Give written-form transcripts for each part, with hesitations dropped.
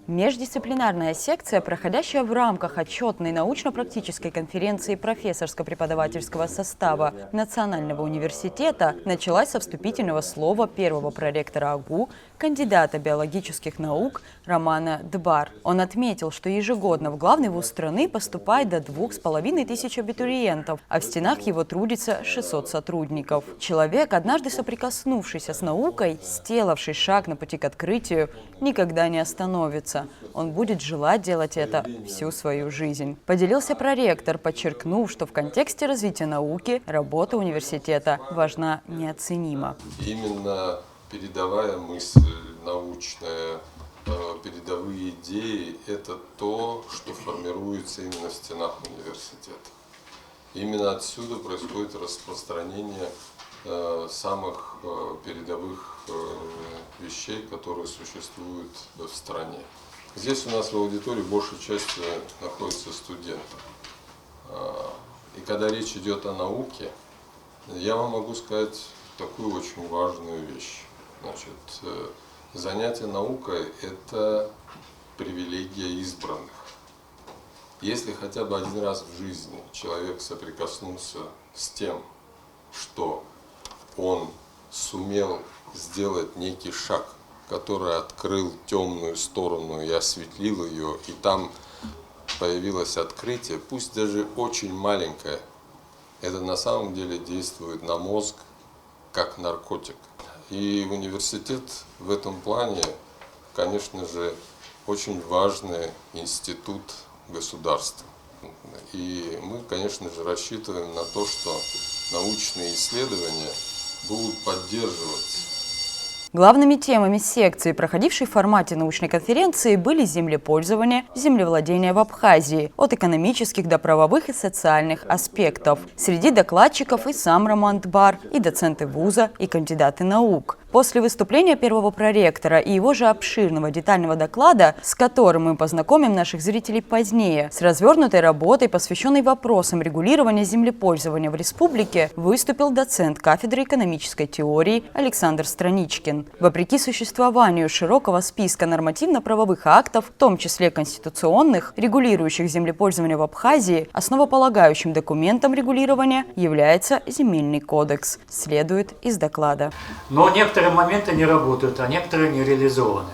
Междисциплинарная секция, проходящая в рамках отчетной научно-практической конференции профессорско-преподавательского состава Национального университета, началась со вступительного слова первого проректора АГУ, кандидата биологических наук Романа Дбар. Он отметил, что ежегодно в главный вуз страны поступает до 2500 абитуриентов, а в стенах его трудится 600 сотрудников. Человек, однажды соприкоснувшийся с наукой, сделавший шаг на пути к открытию, никогда не остановится. Он будет желать делать это всю свою жизнь. Поделился проректор, подчеркнув, что в контексте развития науки работа университета важна неоценимо. Именно передовая мысль научная, передовые идеи – это то, что формируется именно в стенах университета. Именно отсюда происходит распространение самых передовых вещей, которые существуют в стране. Здесь у нас в аудитории большей частью находятся студенты. И когда речь идет о науке, я вам могу сказать такую очень важную вещь. Значит, занятие наукой – это привилегия избранных. Если хотя бы один раз в жизни человек соприкоснулся с тем, что он сумел сделать некий шаг, который открыл темную сторону и осветлил ее, и там появилось открытие, пусть даже очень маленькое, это на самом деле действует на мозг как наркотик. И университет в этом плане, конечно же, очень важный институт государства. И мы, конечно же, рассчитываем на то, что научные исследования будут поддерживать. Главными темами секции, проходившей в формате научной конференции, были землепользование, землевладение в Абхазии, от экономических до правовых и социальных аспектов. Среди докладчиков и сам Роман Дбар, и доценты вуза, и кандидаты наук. После выступления первого проректора и его же обширного детального доклада, с которым мы познакомим наших зрителей позднее, с развернутой работой, посвященной вопросам регулирования землепользования в республике, выступил доцент кафедры экономической теории Александр Страничкин. Вопреки существованию широкого списка нормативно-правовых актов, в том числе конституционных, регулирующих землепользование в Абхазии, основополагающим документом регулирования является Земельный кодекс, следует из доклада. Но некоторые моменты не работают, а некоторые не реализованы.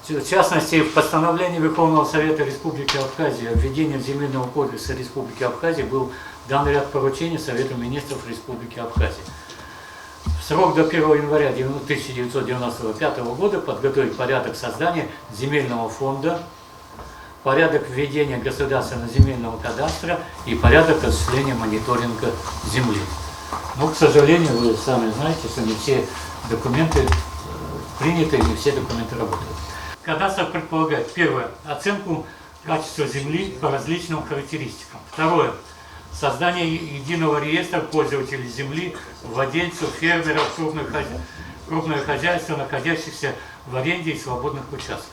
В частности, в постановлении Верховного Совета Республики Абхазия о введении Земельного кодекса Республики Абхазия был дан ряд поручений Совету министров Республики Абхазия. В срок до 1 января 1995 года подготовить порядок создания земельного фонда, порядок введения государственного земельного кадастра и порядок осуществления мониторинга земли. Но, к сожалению, вы сами знаете, что не все документы приняты, не все документы работают. Кадастр предполагает, первое, оценку качества земли по различным характеристикам. Второе, создание единого реестра пользователей земли, владельцев, фермеров, крупное хозяйство, находящихся в аренде и свободных участков.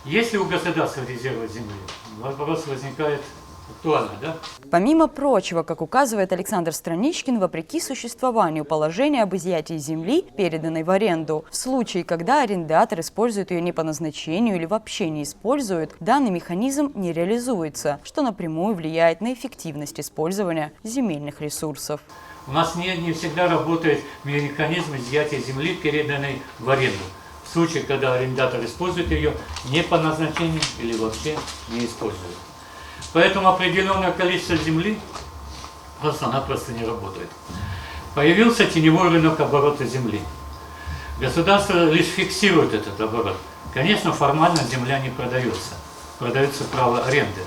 Есть ли у государства резервы земли? Вопрос возникает актуально, да? Помимо прочего, как указывает Александр Страничкин, вопреки существованию положения об изъятии земли, переданной в аренду, в случае, когда арендатор использует ее не по назначению или вообще не использует, данный механизм не реализуется, что напрямую влияет на эффективность использования земельных ресурсов. У нас не всегда работает механизм изъятия земли, переданной в аренду. В случае, когда арендатор использует ее не по назначению или вообще не использует. Поэтому определенное количество земли просто-напросто не работает. Появился теневой рынок оборота земли. Государство лишь фиксирует этот оборот. Конечно, формально земля не продается. Продается право аренды.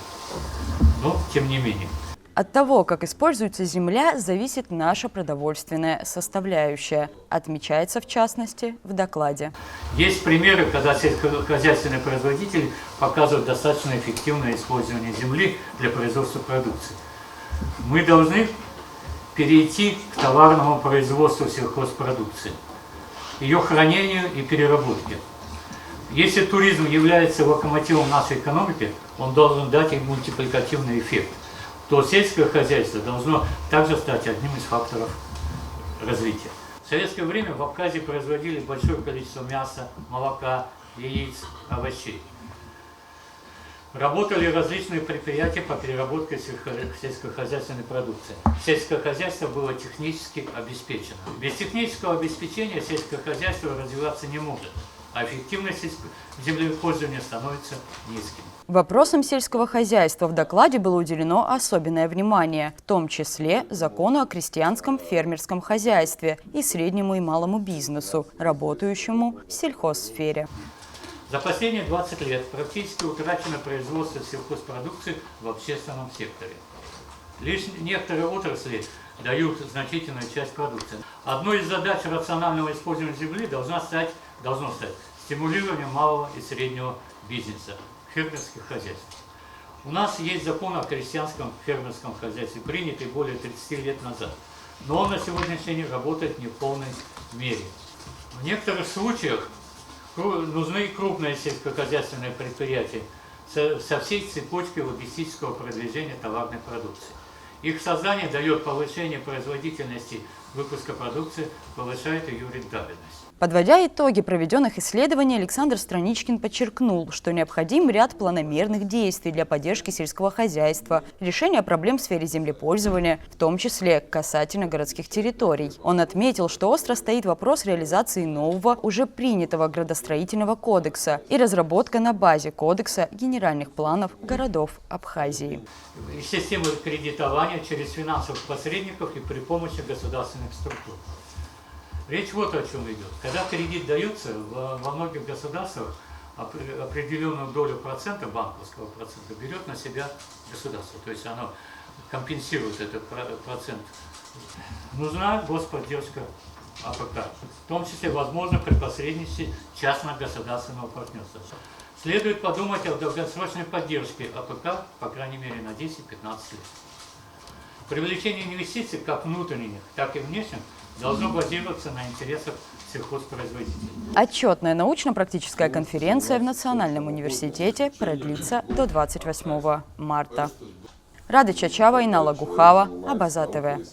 Но тем не менее. От того, как используется земля, зависит наша продовольственная составляющая, отмечается в частности в докладе. Есть примеры, когда сельскохозяйственные производители показывают достаточно эффективное использование земли для производства продукции. Мы должны перейти к товарному производству сельхозпродукции, ее хранению и переработке. Если туризм является локомотивом нашей экономики, он должен дать им мультипликативный эффект. То сельское хозяйство должно также стать одним из факторов развития. В советское время в Абхазии производили большое количество мяса, молока, яиц, овощей. Работали различные предприятия по переработке сельскохозяйственной продукции. Сельское хозяйство было технически обеспечено. Без технического обеспечения сельское хозяйство развиваться не может, а эффективность землепользования становится низким. Вопросам сельского хозяйства в докладе было уделено особенное внимание, в том числе закону о крестьянском фермерском хозяйстве и среднему и малому бизнесу, работающему в сельхозсфере. За последние 20 лет практически утрачено производство сельхозпродукции в общественном секторе. Лишь некоторые отрасли дают значительную часть продукции. Одной из задач рационального использования земли должно стать стимулирование малого и среднего бизнеса, фермерских хозяйств. У нас есть закон о крестьянском фермерском хозяйстве, принятый более 30 лет назад, но он на сегодняшний день работает не в полной мере. В некоторых случаях нужны крупные сельскохозяйственные предприятия со всей цепочкой логистического продвижения товарной продукции. Их создание дает повышение производительности выпуска продукции, повышает ее рентабельность. Подводя итоги проведенных исследований, Александр Страничкин подчеркнул, что необходим ряд планомерных действий для поддержки сельского хозяйства, решения проблем в сфере землепользования, в том числе касательно городских территорий. Он отметил, что остро стоит вопрос реализации нового, уже принятого градостроительного кодекса и разработка на базе кодекса генеральных планов городов Абхазии. Системы кредитования через финансовых посредников и при помощи государственных структур. Речь вот о чем идет. Когда кредит дается, во многих государствах определенную долю процента, банковского процента, берет на себя государство. То есть оно компенсирует этот процент. Нужна господдержка АПК, в том числе, возможно, при посредничестве частно-государственного партнерства. Следует подумать о долгосрочной поддержке АПК, по крайней мере, на 10-15 лет. Привлечение инвестиций, как внутренних, так и внешних, должно базироваться на интересах сельхозпроизводителей. Отчетная научно-практическая конференция в Национальном университете продлится до 28 марта. Рада Чачава, Инала Гухава, Абаза ТВ.